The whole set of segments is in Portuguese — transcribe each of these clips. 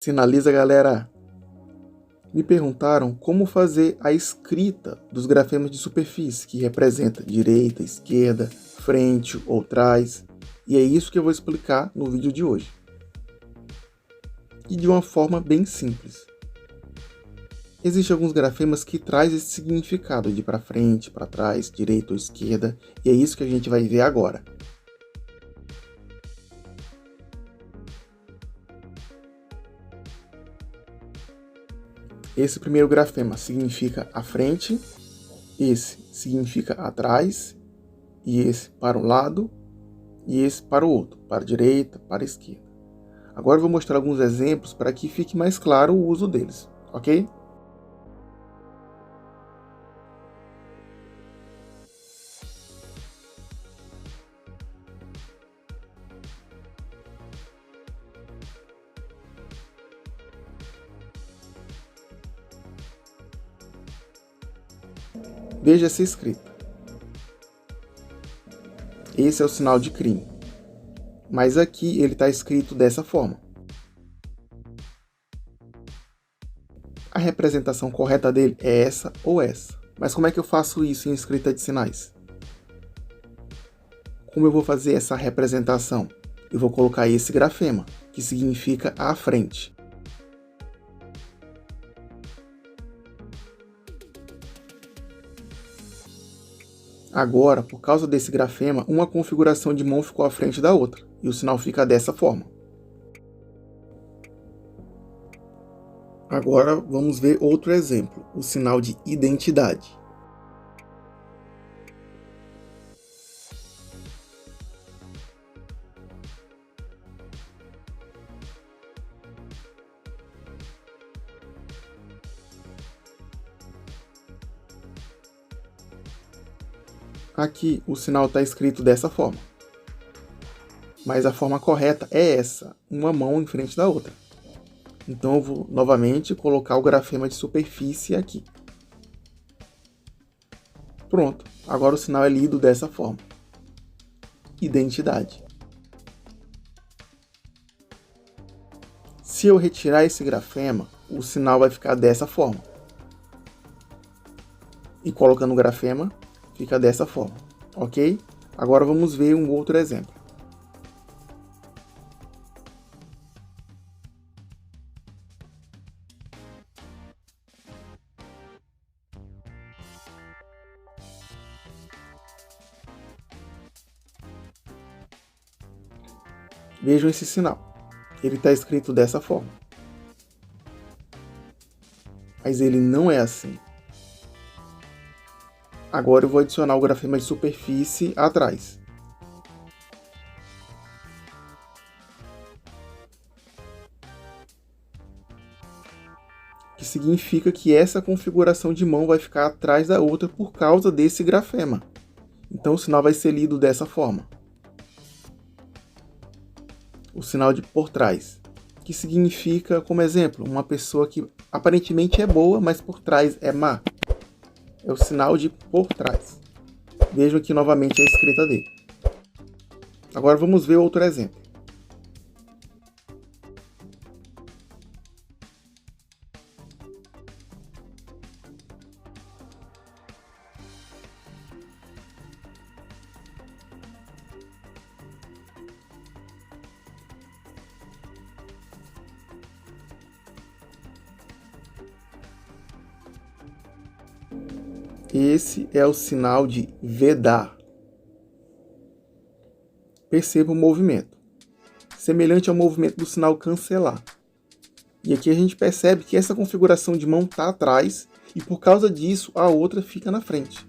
Sinaliza, galera! Me perguntaram como fazer a escrita dos grafemas de superfície, que representa direita, esquerda, frente ou trás. E é isso que eu vou explicar no vídeo de hoje. E de uma forma bem simples. Existem alguns grafemas que trazem esse significado de para frente, para trás, direita ou esquerda, e é isso que a gente vai ver agora. Esse primeiro grafema significa à frente, esse significa atrás, e esse para um lado, e esse para o outro, para a direita, para a esquerda. Agora eu vou mostrar alguns exemplos para que fique mais claro o uso deles, ok? Veja essa escrita. Esse é o sinal de crime. Mas aqui ele está escrito dessa forma. A representação correta dele é essa ou essa. Mas como é que eu faço isso em escrita de sinais? Como eu vou fazer essa representação? Eu vou colocar esse grafema, que significa à frente. Agora, por causa desse grafema, uma configuração de mão ficou à frente da outra, e o sinal fica dessa forma. Agora vamos ver outro exemplo, o sinal de identidade. Aqui o sinal está escrito dessa forma. Mas a forma correta é essa, uma mão em frente da outra. Então eu vou novamente colocar o grafema de superfície aqui. Pronto, agora o sinal é lido dessa forma. Identidade. Se eu retirar esse grafema, o sinal vai ficar dessa forma. E colocando o grafema, fica dessa forma, ok? Agora vamos ver um outro exemplo. Vejam esse sinal. Ele está escrito dessa forma. Mas ele não é assim. Agora eu vou adicionar o grafema de superfície atrás. Que significa que essa configuração de mão vai ficar atrás da outra por causa desse grafema. Então o sinal vai ser lido dessa forma. O sinal de por trás, que significa, como exemplo, uma pessoa que aparentemente é boa, mas por trás é má. É o sinal de por trás. Vejam aqui novamente a escrita dele. Agora vamos ver outro exemplo. Esse é o sinal de vedar. Perceba o movimento, semelhante ao movimento do sinal cancelar. E aqui a gente percebe que essa configuração de mão está atrás e por causa disso a outra fica na frente.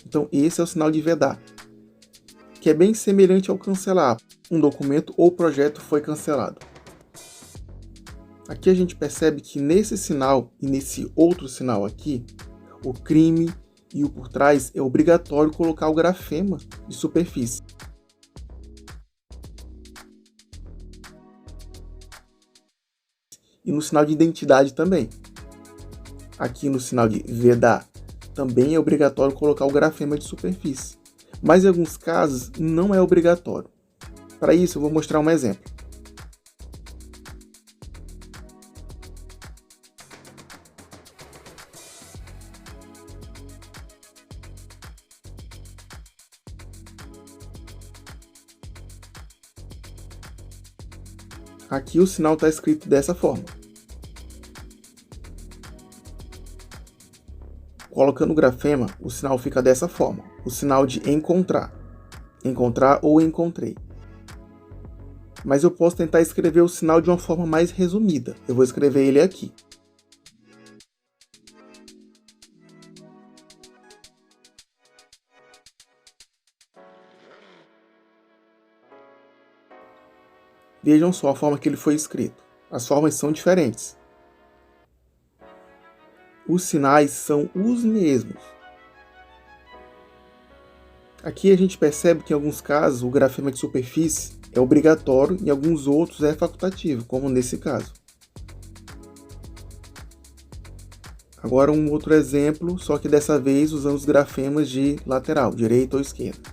Então esse é o sinal de vedar, que é bem semelhante ao cancelar. Um documento ou projeto foi cancelado. Aqui a gente percebe que nesse sinal e nesse outro sinal aqui, o crime e o por trás é obrigatório colocar o grafema de superfície. E no sinal de identidade também. Aqui no sinal de vedar também é obrigatório colocar o grafema de superfície. Mas em alguns casos não é obrigatório. Para isso eu vou mostrar um exemplo. Aqui o sinal está escrito dessa forma. Colocando o grafema, o sinal fica dessa forma. O sinal de encontrar. Encontrar ou encontrei. Mas eu posso tentar escrever o sinal de uma forma mais resumida. Eu vou escrever ele aqui. Vejam só a forma que ele foi escrito. As formas são diferentes. Os sinais são os mesmos. Aqui a gente percebe que em alguns casos o grafema de superfície é obrigatório e em alguns outros é facultativo, como nesse caso. Agora um outro exemplo, só que dessa vez usando os grafemas de lateral, direita ou esquerda.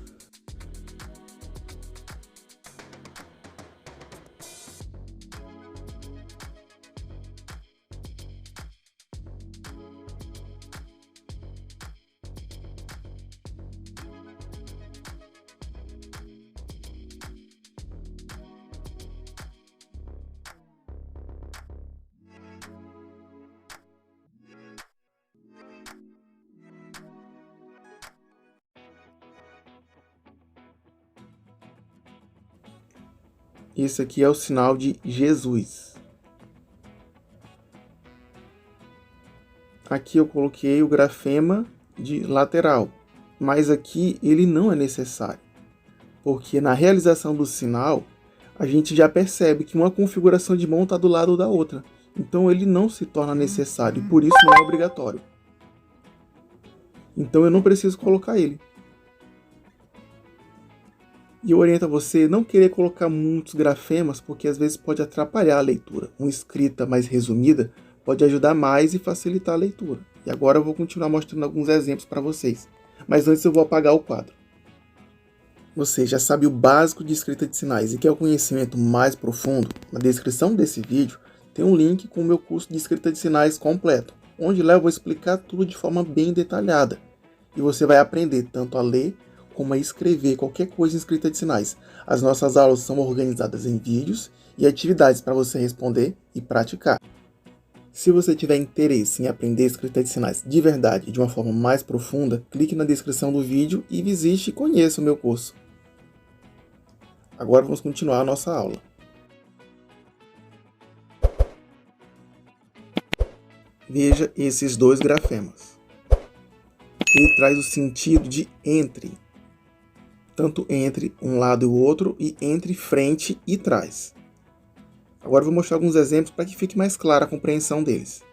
Esse aqui é o sinal de Jesus. Aqui eu coloquei o grafema de lateral, mas aqui ele não é necessário, porque na realização do sinal, a gente já percebe que uma configuração de mão está do lado da outra. Então ele não se torna necessário, e por isso não é obrigatório. Então eu não preciso colocar ele. E eu oriento a você não querer colocar muitos grafemas, porque às vezes pode atrapalhar a leitura. Uma escrita mais resumida pode ajudar mais e facilitar a leitura. E agora eu vou continuar mostrando alguns exemplos para vocês. Mas antes eu vou apagar o quadro. Você já sabe o básico de escrita de sinais e quer o conhecimento mais profundo? Na descrição desse vídeo tem um link com o meu curso de escrita de sinais completo, onde lá eu vou explicar tudo de forma bem detalhada. E você vai aprender tanto a ler como a escrever qualquer coisa em escrita de sinais. As nossas aulas são organizadas em vídeos e atividades para você responder e praticar. Se você tiver interesse em aprender escrita de sinais de verdade e de uma forma mais profunda, clique na descrição do vídeo e visite e conheça o meu curso. Agora vamos continuar a nossa aula. Veja esses dois grafemas. Ele traz o sentido de entre. Tanto entre um lado e o outro e entre frente e trás. Agora eu vou mostrar alguns exemplos para que fique mais clara a compreensão deles.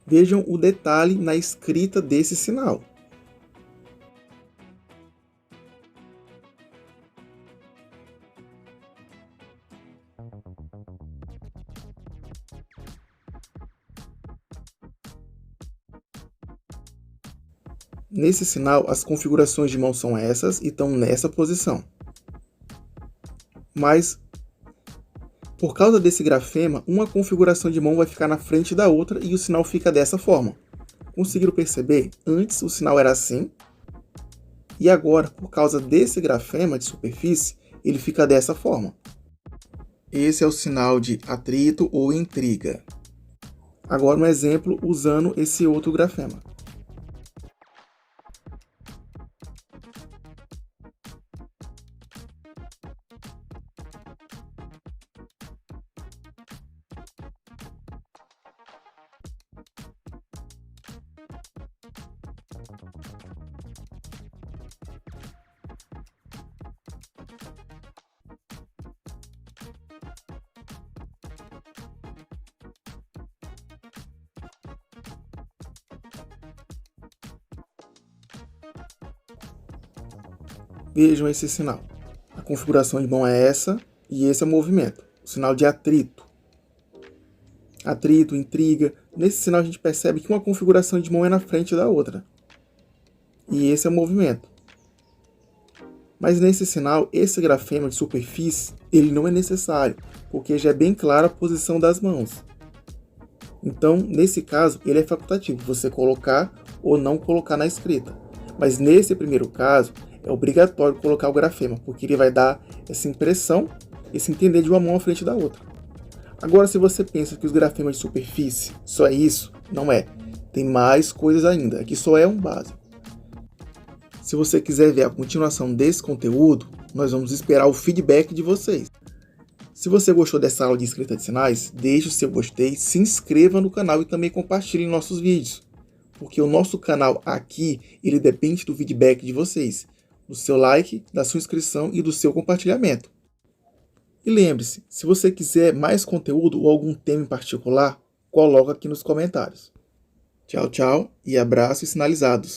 Vejam o detalhe na escrita desse sinal. Nesse sinal, as configurações de mão são essas e estão nessa posição. Mas, por causa desse grafema, uma configuração de mão vai ficar na frente da outra e o sinal fica dessa forma. Conseguiram perceber? Antes o sinal era assim, e agora, por causa desse grafema de superfície, ele fica dessa forma. Esse é o sinal de atrito ou intriga. Agora um exemplo usando esse outro grafema. Vejam esse sinal. A configuração de mão é essa e esse é o movimento. O sinal de atrito. Atrito, intriga. Nesse sinal a gente percebe que uma configuração de mão é na frente da outra. E esse é o movimento. Mas nesse sinal, esse grafema de superfície, ele não é necessário, porque já é bem clara a posição das mãos. Então, nesse caso, ele é facultativo, você colocar ou não colocar na escrita. Mas nesse primeiro caso, é obrigatório colocar o grafema, porque ele vai dar essa impressão, esse entender de uma mão à frente da outra. Agora, se você pensa que os grafemas de superfície só é isso, não é. Tem mais coisas ainda, aqui só é um básico. Se você quiser ver a continuação desse conteúdo, nós vamos esperar o feedback de vocês. Se você gostou dessa aula de escrita de sinais, deixe o seu gostei, se inscreva no canal e também compartilhe nossos vídeos. Porque o nosso canal aqui, ele depende do feedback de vocês, do seu like, da sua inscrição e do seu compartilhamento. E lembre-se, se você quiser mais conteúdo ou algum tema em particular, coloca aqui nos comentários. Tchau, tchau e abraços sinalizados.